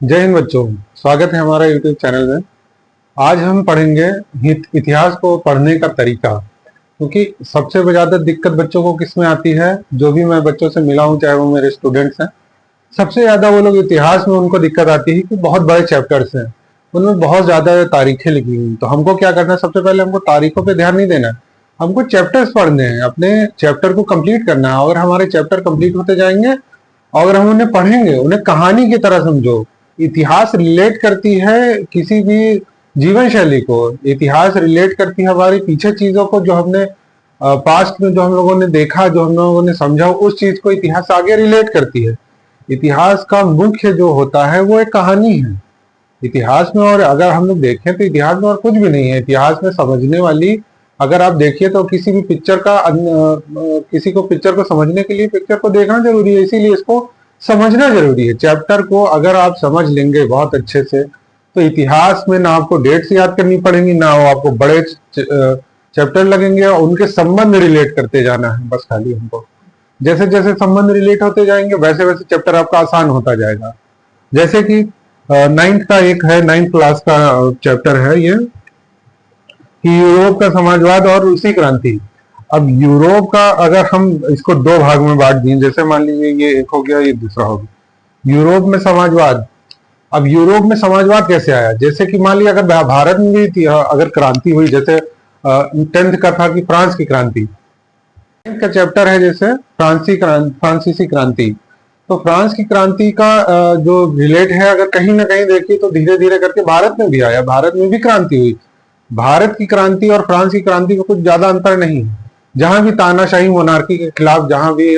जय हिंद बच्चों। स्वागत है हमारा YouTube चैनल में। आज हम पढ़ेंगे इतिहास को पढ़ने का तरीका, क्योंकि सबसे ज्यादा दिक्कत बच्चों को किस में आती है। जो भी मैं बच्चों से मिला हूं, चाहे वो मेरे स्टूडेंट्स हैं, सबसे ज्यादा वो लोग इतिहास में उनको दिक्कत आती है कि बहुत बड़े चैप्टर्स हैं, उनमें बहुत ज्यादा तारीखें लिखी हुई। तो हमको क्या करना है, सबसे पहले हमको तारीखों पे ध्यान नहीं देना है, हमको चैप्टर्स पढ़ने हैं, अपने चैप्टर को कंप्लीट करना है। अगर हमारे चैप्टर कंप्लीट होते जाएंगे, अगर हम उन्हें पढ़ेंगे, उन्हें कहानी की तरह समझो। इतिहास रिलेट करती है किसी भी जीवन शैली को, इतिहास रिलेट करती है हमारी पीछे चीजों को, जो हमने पास्ट में जो हम लोगों ने देखा, जो हम लोगों ने समझा, उस चीज को इतिहास आगे रिलेट करती है। इतिहास का मुख्य जो होता है वो एक कहानी है इतिहास में। और अगर हम लोग देखें तो इतिहास में और कुछ भी नहीं है। इतिहास में समझने वाली, अगर आप देखिए तो किसी भी पिक्चर का किसी को पिक्चर को समझने के लिए पिक्चर को देखना जरूरी है, इसीलिए इसको समझना जरूरी है। चैप्टर को अगर आप समझ लेंगे बहुत अच्छे से, तो इतिहास में ना आपको डेट्स याद करनी पड़ेंगी, ना वो आपको बड़े चैप्टर लगेंगे, और उनके संबंध रिलेट करते जाना है बस खाली हमको। जैसे जैसे संबंध रिलेट होते जाएंगे, वैसे वैसे चैप्टर आपका आसान होता जाएगा। जैसे कि नाइन्थ का एक है, नाइन्थ क्लास का चैप्टर है ये, कि यूरोप का समाजवाद और रूसी क्रांति। अब यूरोप का अगर हम इसको दो भाग में बांट दें, जैसे मान लीजिए ये एक हो गया, ये दूसरा हो गया, यूरोप में समाजवाद। अब यूरोप में समाजवाद कैसे आया? जैसे कि मान लिया अगर भारत में भी अगर क्रांति हुई, जैसे 10th का था कि फ्रांस की क्रांति, का चैप्टर है जैसे फ्रांसीसी क्रांति। तो फ्रांस की क्रांति का जो रिलेट है, अगर कहीं ना कहीं देखिए तो धीरे धीरे करके भारत में भी आया, भारत में भी क्रांति हुई। भारत की क्रांति और फ्रांस की क्रांति में कुछ ज्यादा अंतर नहीं है। जहां भी तानाशाही मोनार्की के खिलाफ जहां भी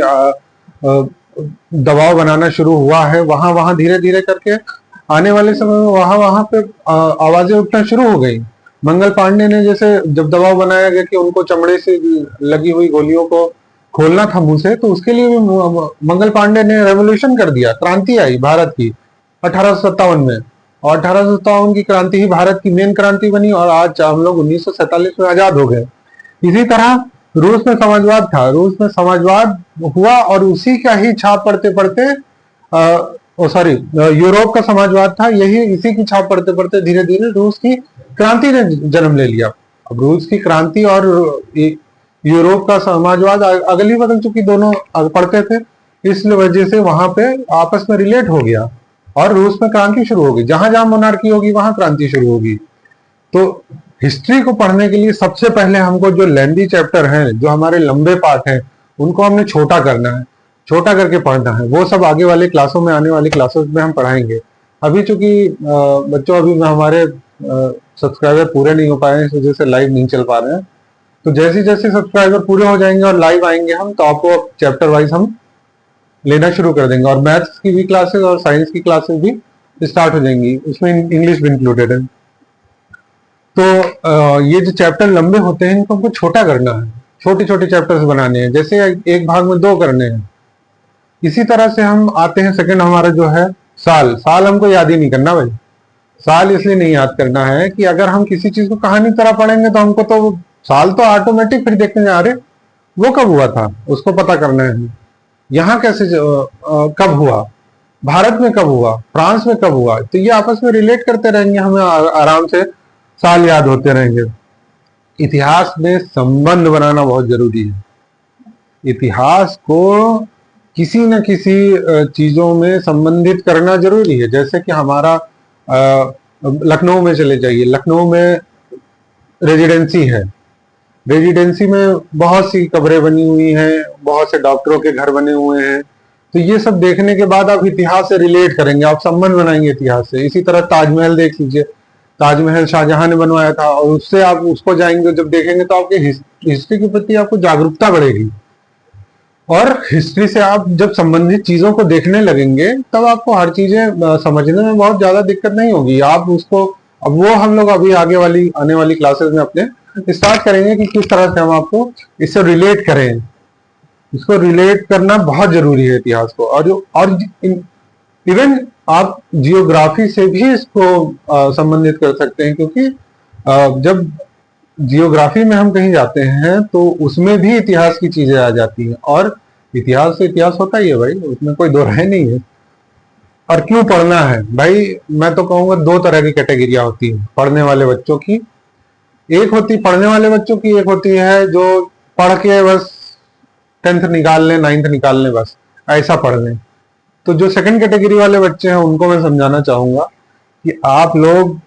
दबाव बनाना शुरू हुआ है, वहां वहां धीरे धीरे करके आने वाले समय में वहां वहां पे आवाजें उठना शुरू हो गई। मंगल पांडे ने जैसे जब दबाव बनाया गया कि उनको चमड़े से लगी हुई गोलियों को खोलना था मुंह से, तो उसके लिए भी मंगल पांडे ने रेवोल्यूशन कर दिया, क्रांति आई भारत की 1857 में। और 1857 की क्रांति ही भारत की मेन क्रांति बनी, और आज हम लोग 1947 में आजाद हो गए। इसी तरह रूस में समाजवाद था, रूस में समाजवाद हुआ, और उसी का ही छाप पढ़ते पढ़ते यूरोप का समाजवाद था, यही इसी की छाप पढ़ते पढ़ते धीरे धीरे रूस की क्रांति ने जन्म ले लिया। अब रूस की क्रांति और यूरोप का समाजवाद अगली बदल चुकी, दोनों पढ़ते थे, इस वजह से वहां पे आपस में रिलेट हो गया और रूस में क्रांति शुरू होगी। जहां जहां मोनार्की होगी वहां क्रांति शुरू होगी। तो हिस्ट्री को पढ़ने के लिए सबसे पहले हमको जो लेंदी चैप्टर हैं, जो हमारे लंबे पार्ट हैं, उनको हमने छोटा करना है, छोटा करके पढ़ना है। वो सब आगे वाले क्लासों में, आने वाली क्लासेस में हम पढ़ाएंगे। अभी चूंकि बच्चों अभी हमारे सब्सक्राइबर पूरे नहीं हो पाए हैं, इस वजह से लाइव नहीं चल पा रहे हैं। तो जैसे जैसे सब्सक्राइबर पूरे हो जाएंगे और लाइव आएंगे हम, तो आपको चैप्टर वाइज हम लेना शुरू कर देंगे। और मैथ्स की भी क्लासेस और साइंस की क्लासेस भी स्टार्ट हो जाएंगी, उसमें इंग्लिश भी इंक्लूडेड है। तो ये जो चैप्टर लंबे होते हैं, इनको हमको छोटा करना है, छोटे छोटे चैप्टर्स बनाने हैं, जैसे एक भाग में 2 करने हैं। इसी तरह से हम आते हैं, सेकंड हमारा जो है साल। साल हमको याद ही नहीं करना भाई। साल इसलिए नहीं याद करना है कि अगर हम किसी चीज को कहानी तरह पढ़ेंगे तो हमको तो साल तो ऑटोमेटिक फिर देखने जा रहे वो कब हुआ था, उसको पता करना है। यहाँ कैसे कब हुआ, भारत में कब हुआ, फ्रांस में कब हुआ, तो ये आपस में रिलेट करते रहेंगे, हमें आराम से साल याद होते रहेंगे। इतिहास में संबंध बनाना बहुत जरूरी है। इतिहास को किसी न किसी चीजों में संबंधित करना जरूरी है। जैसे कि हमारा लखनऊ में चले जाइए, लखनऊ में रेजिडेंसी है, रेजिडेंसी में बहुत सी कब्रें बनी हुई हैं, बहुत से डॉक्टरों के घर बने हुए हैं। तो ये सब देखने के बाद आप इतिहास से रिलेट करेंगे, आप संबंध बनाएंगे इतिहास से। इसी तरह ताजमहल देख लीजिए, ताजमहल शाहजहां ने बनवाया था, और उससे आप उसको जाएंगे, जब देखेंगे तो आपके हिस्ट्री के प्रति आपको जागरूकता बढ़ेगी। और हिस्ट्री से आप जब संबंधित चीजों को देखने लगेंगे, तब आपको हर चीजें समझने में बहुत ज्यादा दिक्कत नहीं होगी। आप उसको, अब वो हम लोग अभी आगे वाली आने वाली क्लासेस में अपने स्टार्ट करेंगे कि किस तरह से हम आपको इससे रिलेट करें। इसको रिलेट करना बहुत जरूरी है इतिहास को। और इवन आप जियोग्राफी से भी इसको संबंधित कर सकते हैं, क्योंकि जब जियोग्राफी में हम कहीं जाते हैं तो उसमें भी इतिहास की चीजें आ जाती हैं। और इतिहास से इतिहास होता ही है भाई, उसमें कोई दो राय नहीं है। और क्यों पढ़ना है भाई? मैं तो कहूंगा दो तरह की कैटेगरिया होती है पढ़ने वाले बच्चों की। एक होती पढ़ने वाले बच्चों की, एक होती है जो पढ़ के बस 10th निकाल लें, 9th निकाल लें, बस ऐसा पढ़ लें। तो जो सेकंड कैटेगरी वाले बच्चे हैं उनको मैं समझाना चाहूंगा कि आप लोग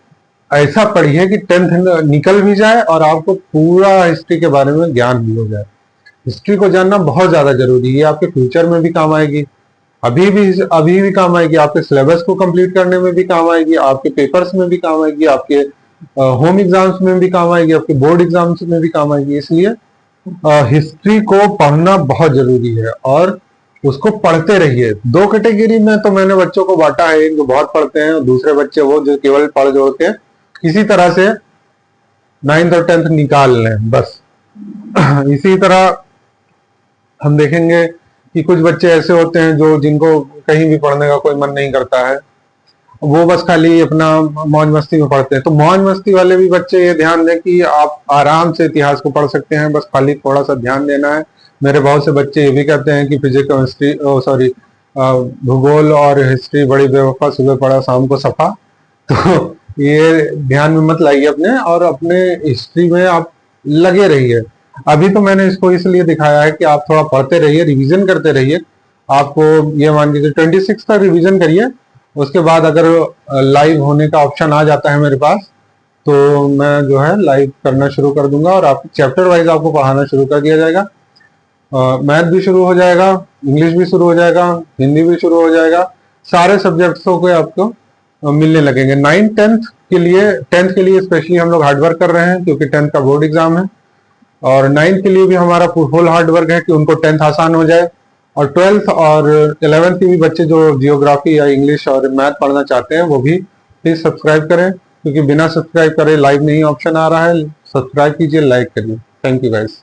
ऐसा पढ़िए कि 10th निकल भी जाए और आपको पूरा हिस्ट्री के बारे में ज्ञान भी हो जाए। हिस्ट्री को जानना बहुत ज्यादा जरूरी है, आपके फ्यूचर में भी काम आएगी, अभी भी काम आएगी, आपके सिलेबस को कंप्लीट करने में भी काम आएगी, आपके पेपर्स में भी काम आएगी, आपके होम एग्जाम्स में भी काम आएगी, आपके बोर्ड एग्जाम्स में भी काम आएगी। इसलिए हिस्ट्री को पढ़ना बहुत जरूरी है और उसको पढ़ते रहिए। दो कैटेगरी में तो मैंने बच्चों को बांटा है, एक जो बहुत पढ़ते हैं और दूसरे बच्चे वो जो केवल पढ़ जोड़ के किसी तरह से 9th और 10th निकाल लें बस। इसी तरह हम देखेंगे कि कुछ बच्चे ऐसे होते हैं जो जिनको कहीं भी पढ़ने का कोई मन नहीं करता है, वो बस खाली अपना मौज मस्ती में पढ़ते हैं। तो मौज मस्ती वाले भी बच्चे ये ध्यान दें कि आप आराम से इतिहास को पढ़ सकते हैं, बस खाली थोड़ा सा ध्यान देना है। मेरे बहुत से बच्चे ये भी कहते हैं कि फिजिक्स केमिस्ट्री भूगोल और हिस्ट्री बड़ी बेवफा, सुबह पढ़ा शाम को सफा। तो ये ध्यान में मत लाइए अपने, और अपने हिस्ट्री में आप लगे रहिए। अभी तो मैंने इसको इसलिए दिखाया है कि आप थोड़ा पढ़ते रहिए, रिवीजन करते रहिए। आपको ये मान लीजिए 26 का रिवीजन करिए, उसके बाद अगर लाइव होने का ऑप्शन आ जाता है मेरे पास तो मैं जो है लाइव करना शुरू कर दूंगा और आप चैप्टर वाइज आपको पढ़ाना शुरू कर दिया जाएगा। मैथ भी शुरू हो जाएगा, इंग्लिश भी शुरू हो जाएगा, हिंदी भी शुरू हो जाएगा, सारे सब्जेक्ट्सों को आपको मिलने लगेंगे। 9th 10th के लिए स्पेशली हम लोग हार्डवर्क कर रहे हैं क्योंकि 10th का बोर्ड एग्जाम है, और 9th के लिए भी हमारा फुल हार्डवर्क है कि उनको 10th आसान हो जाए। और 12th और 11th के भी बच्चे जो जियोग्राफी या इंग्लिश और मैथ पढ़ना चाहते हैं वो भी प्लीज सब्सक्राइब करें, क्योंकि बिना सब्सक्राइब करे लाइव नहीं ऑप्शन आ रहा है। सब्सक्राइब कीजिए, लाइक करिए। Thank you guys.